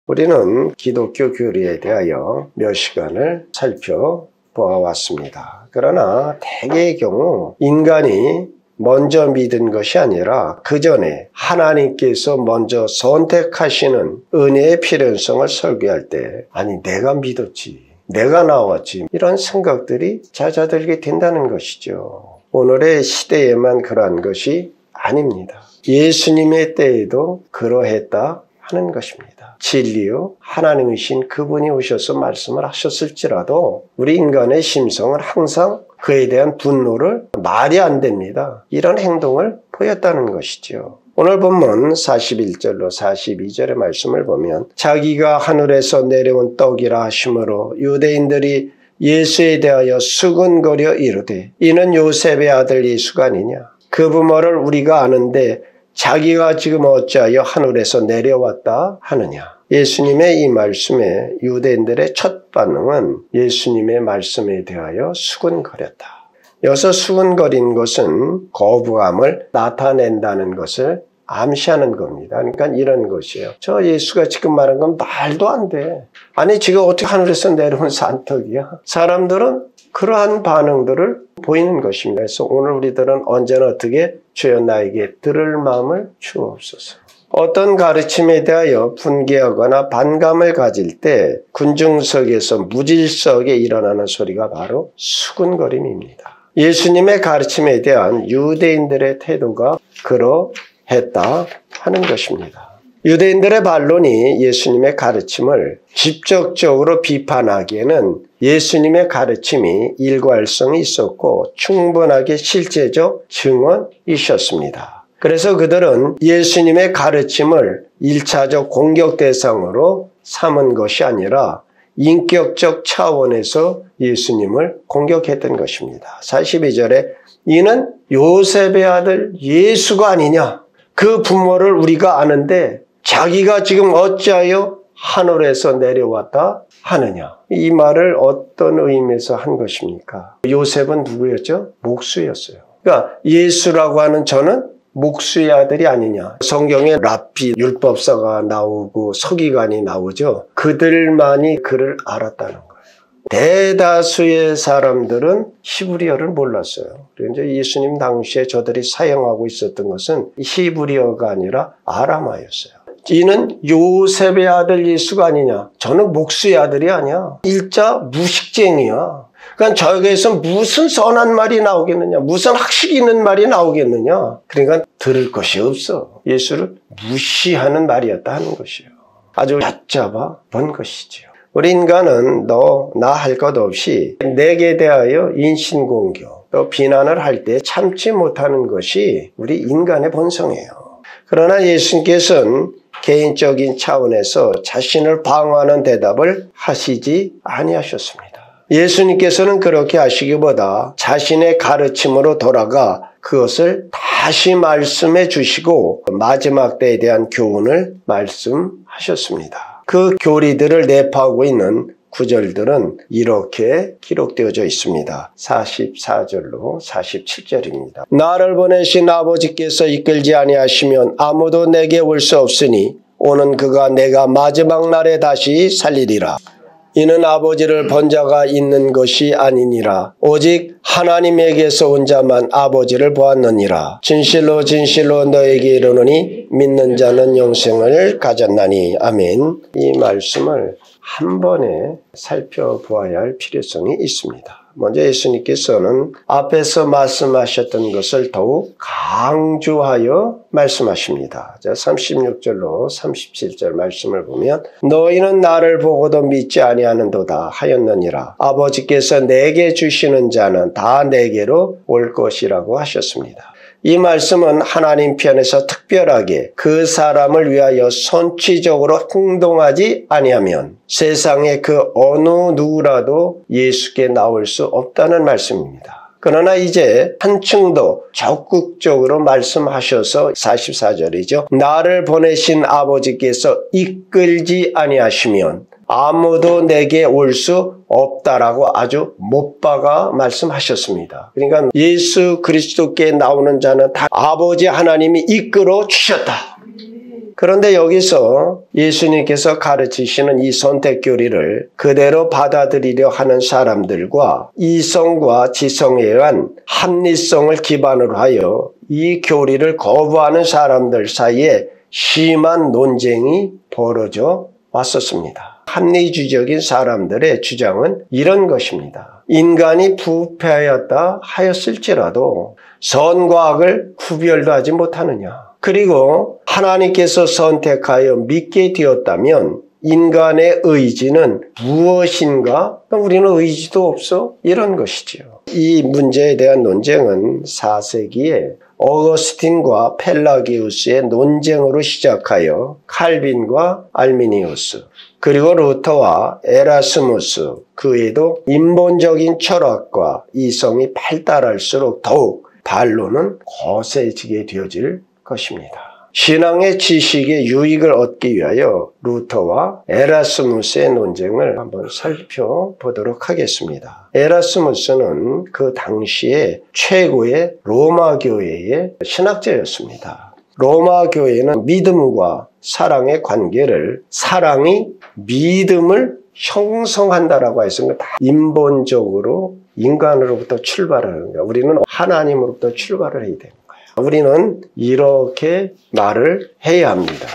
우리는 기독교 교리에 대하여 몇 시간을 살펴보았습니다. 그러나 대개의 경우 인간이 먼저 믿은 것이 아니라 그 전에 하나님께서 먼저 선택하시는 은혜의 필연성을 설교할 때 아니 내가 믿었지, 내가 나왔지 이런 생각들이 잦아들게 된다는 것이죠. 오늘의 시대에만 그러한 것이 아닙니다. 예수님의 때에도 그러했다 하는 것입니다. 진리요 하나님이신 그분이 오셔서 말씀을 하셨을지라도 우리 인간의 심성은 항상 그에 대한 분노를 말이 안 됩니다. 이런 행동을 보였다는 것이죠. 오늘 본문 41절로 42절의 말씀을 보면 자기가 하늘에서 내려온 떡이라 하심으로 유대인들이 예수에 대하여 수근거려 이르되 이는 요셉의 아들 예수가 아니냐. 그 부모를 우리가 아는데 자기가 지금 어찌하여 하늘에서 내려왔다 하느냐. 예수님의 이 말씀에 유대인들의 첫 반응은 예수님의 말씀에 대하여 수근거렸다. 여기서 수근거린 것은 거부감을 나타낸다는 것을 암시하는 겁니다. 그러니까 이런 것이에요. 저 예수가 지금 말한 건 말도 안 돼. 아니 지금 어떻게 하늘에서 내려온 산떡이야. 사람들은 그러한 반응들을 보이는 것입니다. 그래서 오늘 우리들은 언제나 어떻게 주여 나에게 들을 마음을 주옵소서. 어떤 가르침에 대하여 분개하거나 반감을 가질 때 군중석에서 무질서하게 일어나는 소리가 바로 수근거림입니다. 예수님의 가르침에 대한 유대인들의 태도가 그러했다 하는 것입니다. 유대인들의 반론이 예수님의 가르침을 직접적으로 비판하기에는 예수님의 가르침이 일관성이 있었고 충분하게 실제적 증언이셨습니다. 그래서 그들은 예수님의 가르침을 1차적 공격 대상으로 삼은 것이 아니라 인격적 차원에서 예수님을 공격했던 것입니다. 42절에 이는 요셉의 아들 예수가 아니냐. 그 부모를 우리가 아는데 자기가 지금 어찌하여 하늘에서 내려왔다 하느냐. 이 말을 어떤 의미에서 한 것입니까? 요셉은 누구였죠? 목수였어요. 그러니까 예수라고 하는 저는 목수의 아들이 아니냐. 성경에 랍비, 율법사가 나오고 서기관이 나오죠. 그들만이 그를 알았다는 거예요. 대다수의 사람들은 히브리어를 몰랐어요. 그래서 예수님 당시에 저들이 사용하고 있었던 것은 히브리어가 아니라 아람어였어요. 이는 요셉의 아들 예수가 아니냐. 저는 목수의 아들이 아니야. 일자 무식쟁이야. 그러니까 저에게서 무슨 선한 말이 나오겠느냐. 무슨 학식이 있는 말이 나오겠느냐. 그러니까 들을 것이 없어. 예수를 무시하는 말이었다 하는 것이에요. 아주 얕잡아 본 것이지요. 우리 인간은 너 나 할 것 없이 내게 대하여 인신공격 또 비난을 할 때 참지 못하는 것이 우리 인간의 본성이에요. 그러나 예수님께서는 개인적인 차원에서 자신을 방어하는 대답을 하시지 아니하셨습니다. 예수님께서는 그렇게 하시기보다 자신의 가르침으로 돌아가 그것을 다시 말씀해 주시고 마지막 때에 대한 교훈을 말씀하셨습니다. 그 교리들을 내포하고 있는 구절들은 이렇게 기록되어져 있습니다. 44절로 47절입니다. 나를 보내신 아버지께서 이끌지 아니하시면 아무도 내게 올 수 없으니 오는 그가 내가 마지막 날에 다시 살리리라. 이는 아버지를 본 자가 있는 것이 아니니라. 오직 하나님에게서 온 자만 아버지를 보았느니라. 진실로 진실로 너에게 이르노니 믿는 자는 영생을 가졌나니. 아멘. 이 말씀을 한 번에 살펴보아야 할 필요성이 있습니다. 먼저 예수님께서는 앞에서 말씀하셨던 것을 더욱 강조하여 말씀하십니다. 36절로 37절 말씀을 보면 너희는 나를 보고도 믿지 아니하는도다 하였느니라. 아버지께서 내게 주시는 자는 다 내게로 올 것이라고 하셨습니다. 이 말씀은 하나님 편에서 특별하게 그 사람을 위하여 선취적으로 행동하지 아니하면 세상에 그 어느 누구라도 예수께 나올 수 없다는 말씀입니다. 그러나 이제 한층 더 적극적으로 말씀하셔서 44절이죠. 나를 보내신 아버지께서 이끌지 아니하시면 아무도 내게 올 수 없다라고 아주 못 박아 말씀하셨습니다. 그러니까 예수 그리스도께 나오는 자는 다 아버지 하나님이 이끌어 주셨다. 그런데 여기서 예수님께서 가르치시는 이 선택 교리를 그대로 받아들이려 하는 사람들과 이성과 지성에 의한 합리성을 기반으로 하여 이 교리를 거부하는 사람들 사이에 심한 논쟁이 벌어져 왔었습니다. 합리주의적인 사람들의 주장은 이런 것입니다. 인간이 부패하였다 하였을지라도 선과 악을 구별도 하지 못하느냐. 그리고 하나님께서 선택하여 믿게 되었다면 인간의 의지는 무엇인가? 우리는 의지도 없어? 이런 것이지요. 이 문제에 대한 논쟁은 4세기에 어거스틴과 펠라기우스의 논쟁으로 시작하여 칼빈과 알미니우스, 그리고 루터와 에라스무스, 그 외에도 인본적인 철학과 이성이 발달할수록 더욱 반론은 거세지게 되어질 것입니다. 신앙의 지식의 유익을 얻기 위하여 루터와 에라스무스의 논쟁을 한번 살펴보도록 하겠습니다. 에라스무스는 그 당시에 최고의 로마 교회의 신학자였습니다. 로마 교회는 믿음과 사랑의 관계를 사랑이 믿음을 형성한다라고 했으면 다 인본적으로 인간으로부터 출발하는 거예요. 우리는 하나님으로부터 출발을 해야 됩니다. 우리는 이렇게 말을 해야 합니다.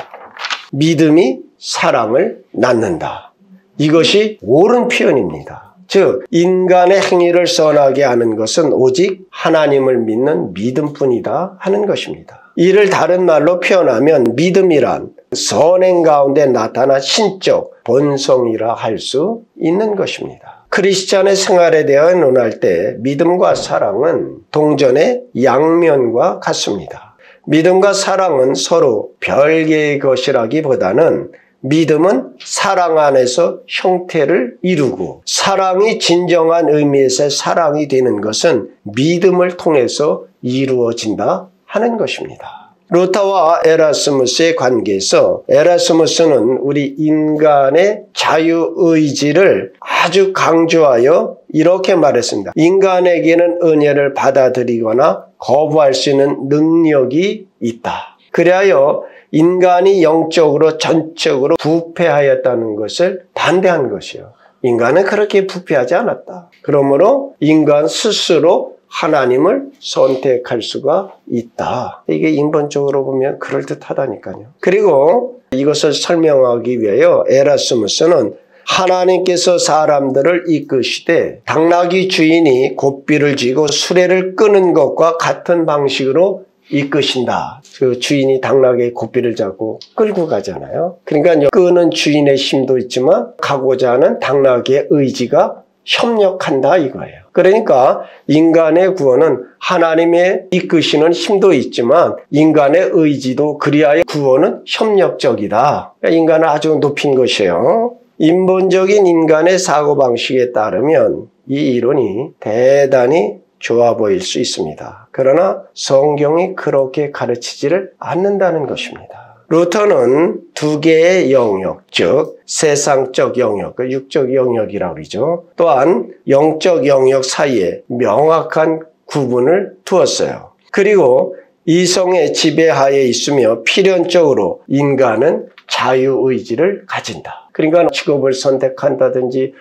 믿음이 사랑을 낳는다. 이것이 옳은 표현입니다. 즉 인간의 행위를 선하게 하는 것은 오직 하나님을 믿는 믿음뿐이다 하는 것입니다. 이를 다른 말로 표현하면 믿음이란 선행 가운데 나타난 신적 본성이라 할 수 있는 것입니다. 크리스찬의 생활에 대해 논할 때 믿음과 사랑은 동전의 양면과 같습니다. 믿음과 사랑은 서로 별개의 것이라기보다는 믿음은 사랑 안에서 형태를 이루고 사랑이 진정한 의미에서 사랑이 되는 것은 믿음을 통해서 이루어진다 하는 것입니다. 루터와 에라스무스의 관계에서 에라스무스는 우리 인간의 자유의지를 아주 강조하여 이렇게 말했습니다. 인간에게는 은혜를 받아들이거나 거부할 수 있는 능력이 있다. 그리하여 인간이 영적으로 전적으로 부패하였다는 것을 반대한 것이요. 인간은 그렇게 부패하지 않았다. 그러므로 인간 스스로 하나님을 선택할 수가 있다. 이게 인본적으로 보면 그럴듯하다니까요. 그리고 이것을 설명하기 위하여 에라스무스는 하나님께서 사람들을 이끄시되 당나귀 주인이 고삐를 쥐고 수레를 끄는 것과 같은 방식으로 이끄신다. 그 주인이 당나귀의 고삐를 잡고 끌고 가잖아요. 그러니까 끄는 주인의 힘도 있지만 가고자 하는 당나귀의 의지가 협력한다 이거예요. 그러니까 인간의 구원은 하나님의 이끄시는 힘도 있지만 인간의 의지도 그리하여 구원은 협력적이다. 인간을 아주 높인 것이에요. 인본적인 인간의 사고방식에 따르면 이 이론이 대단히 좋아 보일 수 있습니다. 그러나 성경이 그렇게 가르치지를 않는다는 것입니다. 루터는 두 개의 영역, 즉 세상적 영역, 육적 영역이라고 그러죠. 또한 영적 영역 사이에 명확한 구분을 두었어요. 그리고 이성의 지배하에 있으며 필연적으로 인간은 자유의지를 가진다. 그러니까 직업을 선택한다든지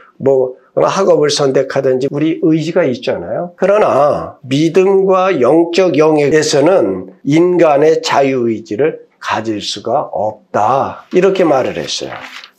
학업을 선택하든지 우리 의지가 있잖아요. 그러나 믿음과 영적 영역에서는 인간의 자유의지를 가질 수가 없다. 이렇게 말을 했어요.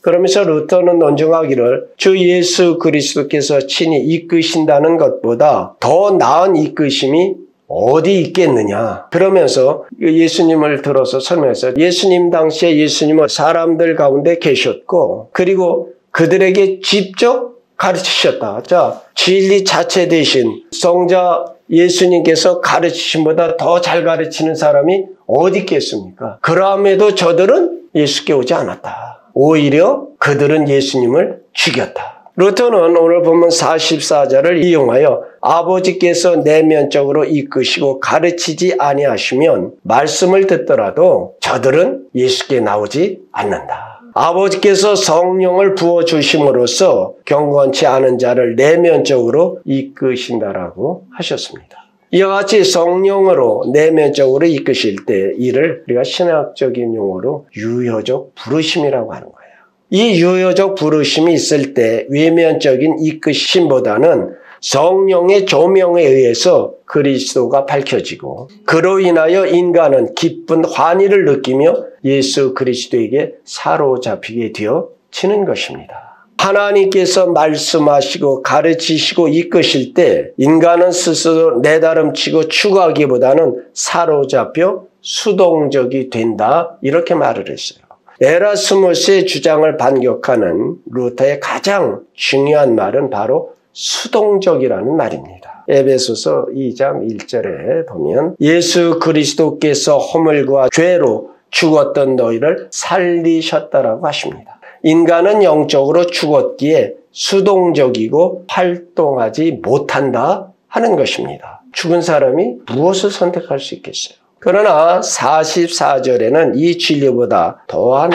그러면서 루터는 논증하기를 주 예수 그리스도께서 친히 이끄신다는 것보다 더 나은 이끄심이 어디 있겠느냐. 그러면서 예수님을 들어서 설명했어요. 예수님 당시에 예수님은 사람들 가운데 계셨고 그리고 그들에게 직접 가르치셨다. 자, 진리 자체 대신 성자 예수님께서 가르치심보다 더 잘 가르치는 사람이 어디 있겠습니까? 그럼에도 저들은 예수께 오지 않았다. 오히려 그들은 예수님을 죽였다. 루터는 오늘 본문 44절을 이용하여 아버지께서 내면적으로 이끄시고 가르치지 아니하시면 말씀을 듣더라도 저들은 예수께 나오지 않는다. 아버지께서 성령을 부어주심으로써 경건치 않은 자를 내면적으로 이끄신다라고 하셨습니다. 이와 같이 성령으로 내면적으로 이끄실 때 이를 우리가 신학적인 용어로 유효적 부르심이라고 하는 거예요. 이 유효적 부르심이 있을 때 외면적인 이끄심보다는 성령의 조명에 의해서 그리스도가 밝혀지고 그로 인하여 인간은 기쁜 환희를 느끼며 예수 그리스도에게 사로잡히게 되어지는 것입니다. 하나님께서 말씀하시고 가르치시고 이끄실 때 인간은 스스로 내다름치고 추구하기보다는 사로잡혀 수동적이 된다 이렇게 말을 했어요. 에라스무스의 주장을 반격하는 루터의 가장 중요한 말은 바로 수동적이라는 말입니다. 에베소서 2장 1절에 보면 예수 그리스도께서 허물과 죄로 죽었던 너희를 살리셨다라고 하십니다. 인간은 영적으로 죽었기에 수동적이고 활동하지 못한다 하는 것입니다. 죽은 사람이 무엇을 선택할 수 있겠어요? 그러나 44절에는 이 진리보다 더한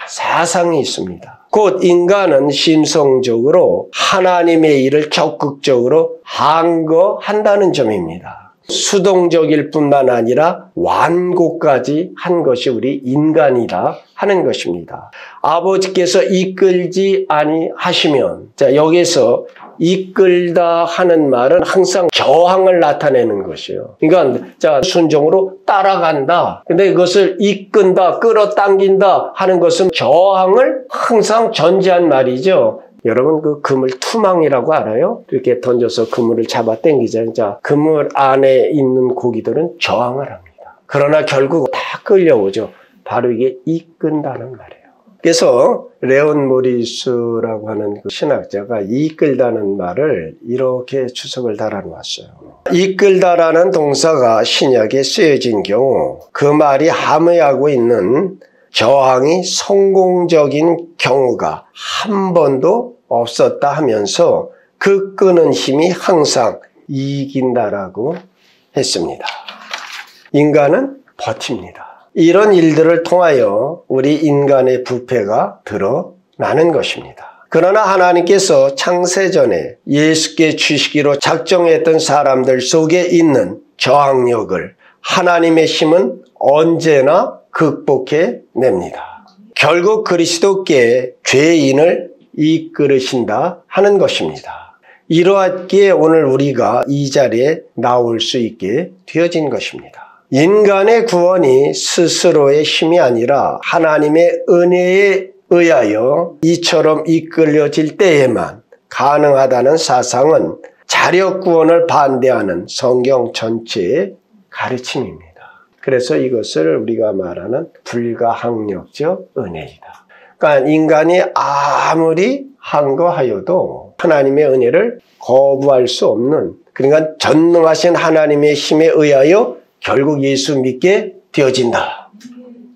사상이 있습니다. 곧 인간은 심성적으로 하나님의 일을 적극적으로 항거한다는 점입니다. 수동적일 뿐만 아니라 완고까지 한 것이 우리 인간이라 하는 것입니다. 아버지께서 이끌지 아니하시면, 자, 여기서 이끌다 하는 말은 항상 저항을 나타내는 것이에요. 그러니까 자, 순종으로 따라간다. 근데 이것을 이끈다, 끌어당긴다 하는 것은 저항을 항상 전제한 말이죠. 여러분 그 그물 투망이라고 알아요? 이렇게 던져서 그물을 잡아 당기잖아요. 자, 그물 안에 있는 고기들은 저항을 합니다. 그러나 결국 다 끌려오죠. 바로 이게 이끈다는 말이에요. 그래서 레온 모리스라고 하는 그 신학자가 이끌다는 말을 이렇게 주석을 달아놓았어요. 이끌다라는 동사가 신약에 쓰여진 경우 그 말이 함의하고 있는 저항이 성공적인 경우가 한 번도 없었다 하면서 그 끄는 힘이 항상 이긴다라고 했습니다. 인간은 버팁니다. 이런 일들을 통하여 우리 인간의 부패가 드러나는 것입니다. 그러나 하나님께서 창세전에 예수께 주시기로 작정했던 사람들 속에 있는 저항력을 하나님의 힘은 언제나 극복해냅니다. 결국 그리스도께 죄인을 이끌으신다 하는 것입니다. 이러하기에 오늘 우리가 이 자리에 나올 수 있게 되어진 것입니다. 인간의 구원이 스스로의 힘이 아니라 하나님의 은혜에 의하여 이처럼 이끌려질 때에만 가능하다는 사상은 자력 구원을 반대하는 성경 전체의 가르침입니다. 그래서 이것을 우리가 말하는 불가항력적 은혜이다. 그러니까 인간이 아무리 항거하여도 하나님의 은혜를 거부할 수 없는, 그러니까 전능하신 하나님의 힘에 의하여 결국 예수 믿게 되어진다.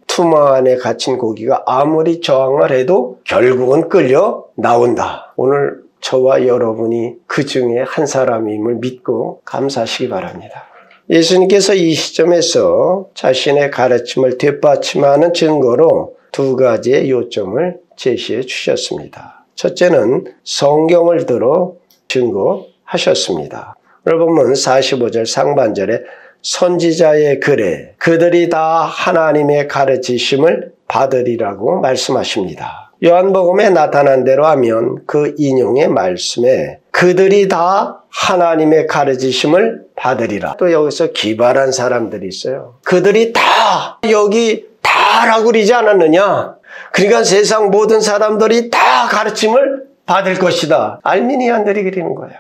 투망 안에 갇힌 고기가 아무리 저항을 해도 결국은 끌려 나온다. 오늘 저와 여러분이 그 중에 한 사람임을 믿고 감사하시기 바랍니다. 예수님께서 이 시점에서 자신의 가르침을 뒷받침하는 증거로 두 가지의 요점을 제시해 주셨습니다. 첫째는 성경을 들어 증거하셨습니다. 오늘 보면 45절 상반절에 선지자의 글에 그들이 다 하나님의 가르치심을 받으리라고 말씀하십니다. 요한복음에 나타난 대로 하면 그 인용의 말씀에 그들이 다 하나님의 가르치심을 받으리라. 또 여기서 기발한 사람들이 있어요. 그들이 다 여기 다라고 그러지 않았느냐? 그러니까 세상 모든 사람들이 다 가르침을 받을 것이다. 알미니안들이 그리는 거예요.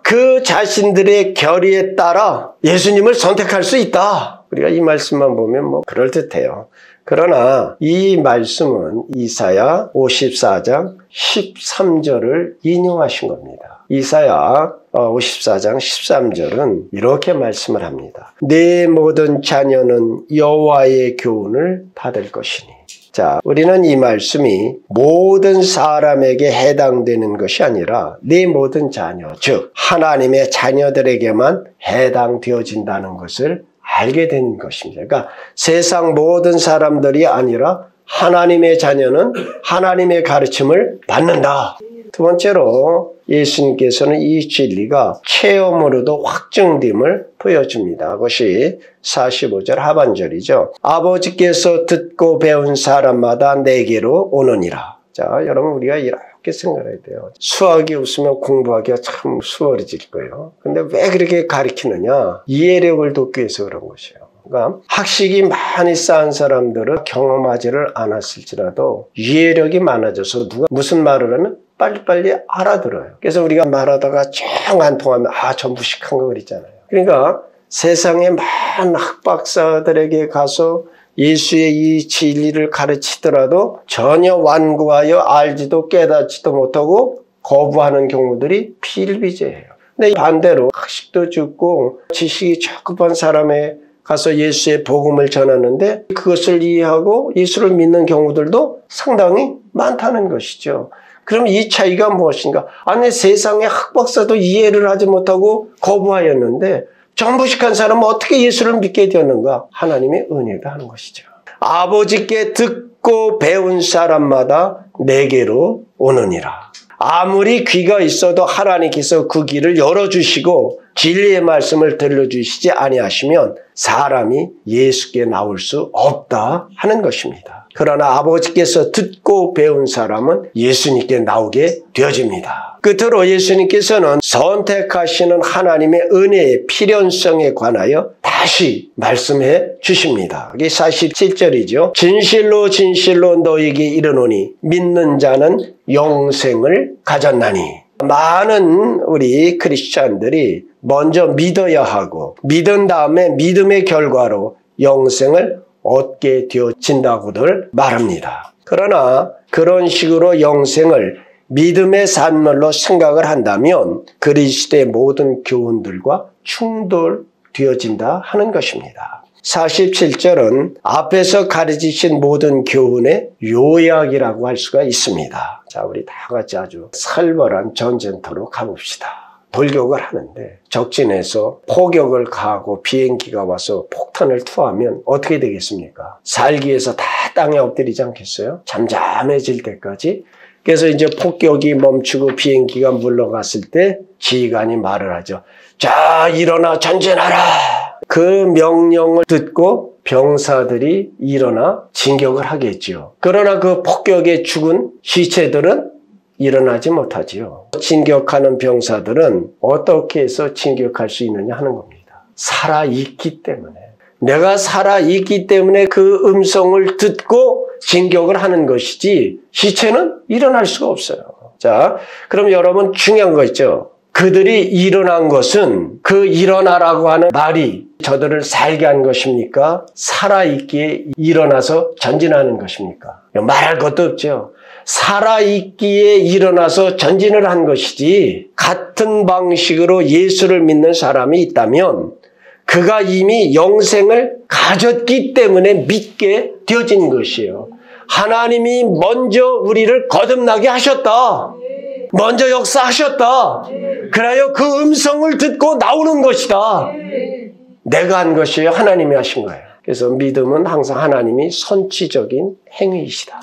그 자신들의 결의에 따라 예수님을 선택할 수 있다. 우리가 이 말씀만 보면 뭐 그럴듯해요. 그러나 이 말씀은 이사야 54장 13절을 인용하신 겁니다. 이사야 54장 13절은 이렇게 말씀을 합니다. 내 모든 자녀는 여호와의 교훈을 받을 것이니. 자, 우리는 이 말씀이 모든 사람에게 해당되는 것이 아니라 내 모든 자녀, 즉 하나님의 자녀들에게만 해당되어진다는 것을 알게 된 것입니다. 그러니까 세상 모든 사람들이 아니라 하나님의 자녀는 하나님의 가르침을 받는다. 두 번째로 예수님께서는 이 진리가 체험으로도 확증됨을 보여줍니다. 그것이 45절 하반절이죠. 아버지께서 듣고 배운 사람마다 내게로 오느니라. 자, 여러분 우리가 이렇게 생각해야 돼요. 수학이 없으면 공부하기가 참 수월해질 거예요. 근데 왜 그렇게 가르치느냐? 이해력을 돕기 위해서 그런 것이에요. 그러니까 학식이 많이 쌓은 사람들은 경험하지를 않았을지라도 이해력이 많아져서 누가 무슨 말을 하면 빨리빨리 알아들어요. 그래서 우리가 말하다가 정 안 통하면 저 무식한 거 그랬잖아요. 그러니까 세상의 많은 학박사들에게 가서 예수의 이 진리를 가르치더라도 전혀 완고하여 알지도 깨닫지도 못하고 거부하는 경우들이 비일비재해요. 근데 반대로 학식도 적고 지식이 적급한 사람에 가서 예수의 복음을 전하는데 그것을 이해하고 예수를 믿는 경우들도 상당히 많다는 것이죠. 그럼 이 차이가 무엇인가? 아니, 세상의 학박사도 이해를 하지 못하고 거부하였는데 정부식한 사람은 어떻게 예수를 믿게 되었는가? 하나님의 은혜가 하는 것이죠. 아버지께 듣고 배운 사람마다 내게로 오느니라. 아무리 귀가 있어도 하나님께서 그 길을 열어주시고 진리의 말씀을 들려주시지 아니하시면 사람이 예수께 나올 수 없다 하는 것입니다. 그러나 아버지께서 듣고 배운 사람은 예수님께 나오게 되어집니다. 끝으로 예수님께서는 선택하시는 하나님의 은혜의 필연성에 관하여 다시 말씀해 주십니다. 이게 47절이죠. 진실로 진실로 너희에게 이르노니 믿는 자는 영생을 가졌나니. 많은 우리 크리스찬들이 먼저 믿어야 하고 믿은 다음에 믿음의 결과로 영생을 얻게 되어진다고들 말합니다. 그러나 그런 식으로 영생을 믿음의 산물로 생각을 한다면 그리스도의 모든 교훈들과 충돌되어진다 하는 것입니다. 47절은 앞에서 가르치신 모든 교훈의 요약이라고 할 수가 있습니다. 자, 우리 다 같이 아주 살벌한 전쟁터로 가봅시다. 돌격을 하는데 적진에서 포격을 가하고 비행기가 와서 폭탄을 투하면 어떻게 되겠습니까? 살기 위해서 다 땅에 엎드리지 않겠어요? 잠잠해질 때까지. 그래서 이제 폭격이 멈추고 비행기가 물러갔을 때 지휘관이 말을 하죠. 자, 일어나 전진하라. 그 명령을 듣고 병사들이 일어나 진격을 하겠지요. 그러나 그 폭격에 죽은 시체들은 일어나지 못하지요. 진격하는 병사들은 어떻게 해서 진격할 수 있느냐 하는 겁니다. 살아있기 때문에. 내가 살아있기 때문에 그 음성을 듣고 진격을 하는 것이지 시체는 일어날 수가 없어요. 자, 그럼 여러분 중요한 거 있죠. 그들이 일어난 것은 그 일어나라고 하는 말이 저들을 살게 한 것입니까? 살아있기에 일어나서 전진하는 것입니까? 말할 것도 없죠. 살아있기에 일어나서 전진을 한 것이지 같은 방식으로 예수를 믿는 사람이 있다면 그가 이미 영생을 가졌기 때문에 믿게 되어진 것이에요. 하나님이 먼저 우리를 거듭나게 하셨다. 먼저 역사하셨다. 그래야 그 음성을 듣고 나오는 것이다. 내가 한 것이에요. 하나님이 하신 거예요. 그래서 믿음은 항상 하나님이 선취적인 행위이시다.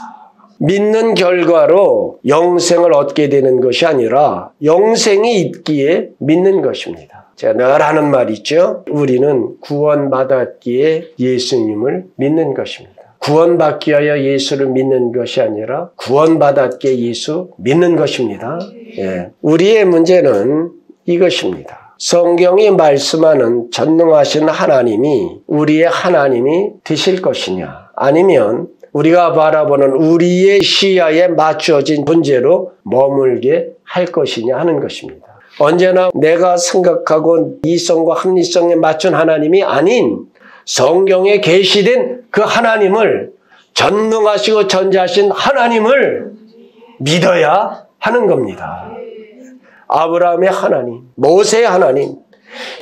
믿는 결과로 영생을 얻게 되는 것이 아니라 영생이 있기에 믿는 것입니다. 제가 늘 하는 말이 있죠. 우리는 구원받았기에 예수님을 믿는 것입니다. 구원받기 위하여 예수를 믿는 것이 아니라 구원받았기에 예수 믿는 것입니다. 예. 우리의 문제는 이것입니다. 성경이 말씀하는 전능하신 하나님이 우리의 하나님이 되실 것이냐, 아니면 우리가 바라보는 우리의 시야에 맞춰진 문제로 머물게 할 것이냐 하는 것입니다. 언제나 내가 생각하고 이성과 합리성에 맞춘 하나님이 아닌 성경에 계시된 그 하나님을, 전능하시고 전지하신 하나님을 믿어야 하는 겁니다. 아브라함의 하나님, 모세의 하나님,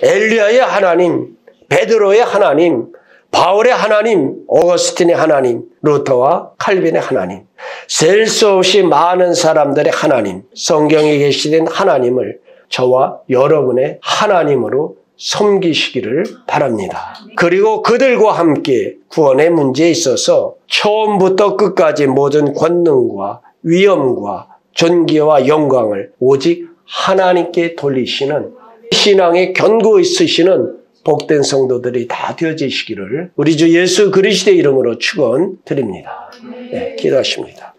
엘리야의 하나님, 베드로의 하나님, 바울의 하나님, 오거스틴의 하나님, 루터와 칼빈의 하나님, 셀 수 없이 많은 사람들의 하나님, 성경에 계시된 하나님을 저와 여러분의 하나님으로 섬기시기를 바랍니다. 그리고 그들과 함께 구원의 문제에 있어서 처음부터 끝까지 모든 권능과 위엄과 존귀와 영광을 오직 하나님께 돌리시는 신앙에 견고 있으시는 복된 성도들이 다 되어지시기를 우리 주 예수 그리스도의 이름으로 축원드립니다. 네, 기도하십니다.